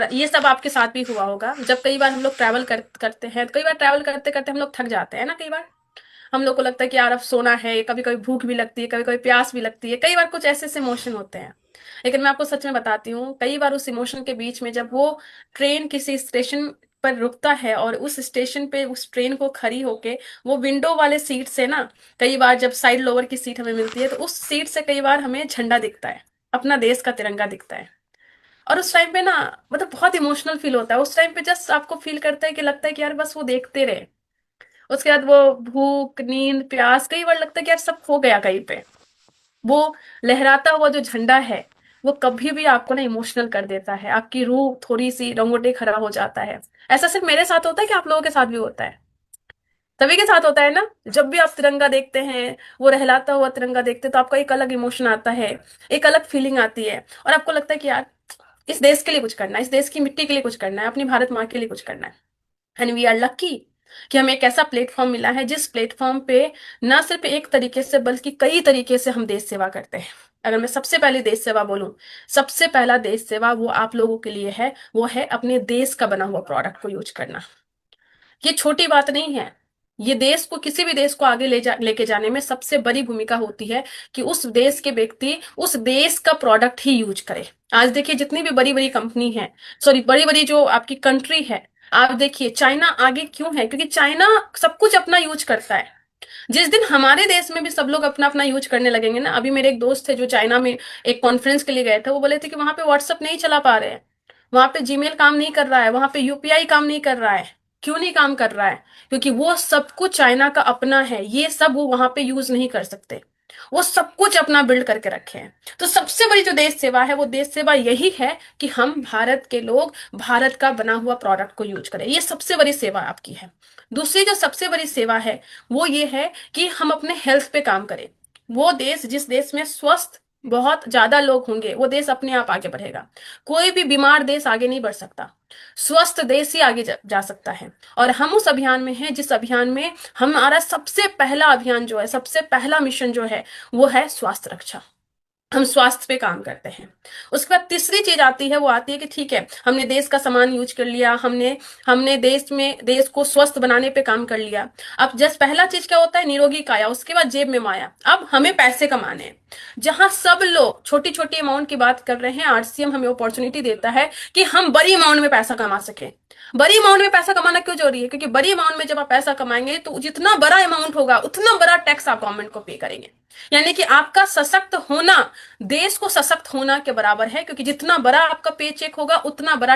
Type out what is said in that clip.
ये सब आपके साथ भी हुआ होगा। जब कई बार हम लोग ट्रैवल करते हैं, कई बार ट्रैवल करते करते हम लोग थक जाते हैं ना। कई बार हम लोग को लगता है कि यार अब सोना है, कभी कभी भूख भी लगती है, कभी कभी प्यास भी लगती है, कई बार कुछ ऐसे ऐसे इमोशन होते हैं। लेकिन मैं आपको सच में बताती हूँ, कई बार उस इमोशन के बीच में जब वो ट्रेन किसी स्टेशन पर रुकता है और उस स्टेशन पे उस ट्रेन को खड़ी होके वो विंडो वाले सीट से ना, कई बार जब साइड लोअर की सीट हमें मिलती है तो उस सीट से कई बार हमें झंडा दिखता है, अपना देश का तिरंगा दिखता है। और उस टाइम पे ना, मतलब बहुत इमोशनल फील होता है उस टाइम पे। जस्ट आपको फील करता है कि लगता है कि यार बस वो देखते रहे। उसके बाद वो भूख नींद प्यास, कई बार लगता है कि यार सब खो गया कहीं पे। वो लहराता हुआ जो झंडा है, वो कभी भी आपको ना इमोशनल कर देता है, आपकी रूह थोड़ी सी रोंगटे खड़ा हो जाता है। ऐसा सिर्फ मेरे साथ होता है कि आप लोगों के साथ भी होता है? सभी के साथ होता है ना। जब भी आप तिरंगा देखते हैं, वो रहलाता हुआ तिरंगा देखते हैं, तो आपका एक अलग इमोशन आता है, एक अलग फीलिंग आती है। और आपको लगता है कि यार इस देश के लिए कुछ करना है, इस देश की मिट्टी के लिए कुछ करना है, अपनी भारत माँ के लिए कुछ करना है। एंड वी आर लकी कि हमें एक ऐसा प्लेटफॉर्म मिला है जिस प्लेटफॉर्म पे ना सिर्फ एक तरीके से बल्कि कई तरीके से हम देश सेवा करते हैं। अगर मैं सबसे पहले देश सेवा बोलूं, सबसे पहला देश सेवा वो आप लोगों के लिए है, वो है अपने देश का बना हुआ प्रोडक्ट को यूज करना। ये छोटी बात नहीं है। ये देश को, किसी भी देश को आगे लेके जाने में सबसे बड़ी भूमिका होती है कि उस देश के व्यक्ति उस देश का प्रोडक्ट ही यूज करे। आज देखिए जितनी भी बड़ी बड़ी कंपनी है, सॉरी बड़ी बड़ी जो आपकी कंट्री है, आप देखिए चाइना आगे क्यों है? क्योंकि चाइना सब कुछ अपना यूज करता है। जिस दिन हमारे देश में भी सब लोग अपना अपना यूज करने लगेंगे ना, अभी मेरे एक दोस्त थे जो चाइना में एक कॉन्फ्रेंस के लिए गए थे, वो बोले थे कि वहां पे व्हाट्सएप नहीं चला पा रहे हैं, वहां पे जीमेल काम नहीं कर रहा है, वहां पे यूपीआई काम नहीं कर रहा है। क्यों नहीं काम कर रहा है? क्योंकि वो सब कुछ चाइना का अपना है, ये सब वो वहां पे यूज नहीं कर सकते। वो सब कुछ अपना बिल्ड करके रखे हैं। तो सबसे बड़ी जो देश सेवा है वो देश सेवा यही है कि हम भारत के लोग भारत का बना हुआ प्रोडक्ट को यूज करें। ये सबसे बड़ी सेवा आपकी है। दूसरी जो सबसे बड़ी सेवा है वो ये है कि हम अपने हेल्थ पे काम करें। वो देश, जिस देश में स्वस्थ बहुत ज्यादा लोग होंगे, वो देश अपने आप आगे बढ़ेगा। कोई भी बीमार देश आगे नहीं बढ़ सकता, स्वस्थ देश ही आगे जा सकता है। और हम उस अभियान में हैं जिस अभियान में हमारा सबसे पहला अभियान जो है, सबसे पहला मिशन जो है, वो है स्वास्थ्य रक्षा। हम स्वास्थ्य पे काम करते हैं। उसके बाद तीसरी चीज आती है, वो आती है कि ठीक है हमने देश का सामान यूज कर लिया, हमने हमने देश को स्वस्थ बनाने पे काम कर लिया। अब जस्ट पहला चीज क्या होता है? निरोगी काया, उसके बाद जेब में माया। अब हमें पैसे कमाने हैं। जहां सब लोग छोटी छोटी अमाउंट की बात कर रहे हैं, आरसीएम हमें अपॉर्चुनिटी देता है कि हम बड़ी अमाउंट में पैसा कमा सके। बड़ी अमाउंट में पैसा कमाना क्यों जरूरी है? क्योंकि बड़ी अमाउंट में जब आप पैसा कमाएंगे तो जितना बड़ा अमाउंट होगा उतना बड़ा टैक्स आप गवर्नमेंट को पे करेंगे। यानी कि आपका सशक्त होना देश को सशक्त होना के बराबर है, क्योंकि जितना बड़ा आपका पे चेक होगा उतना बड़ा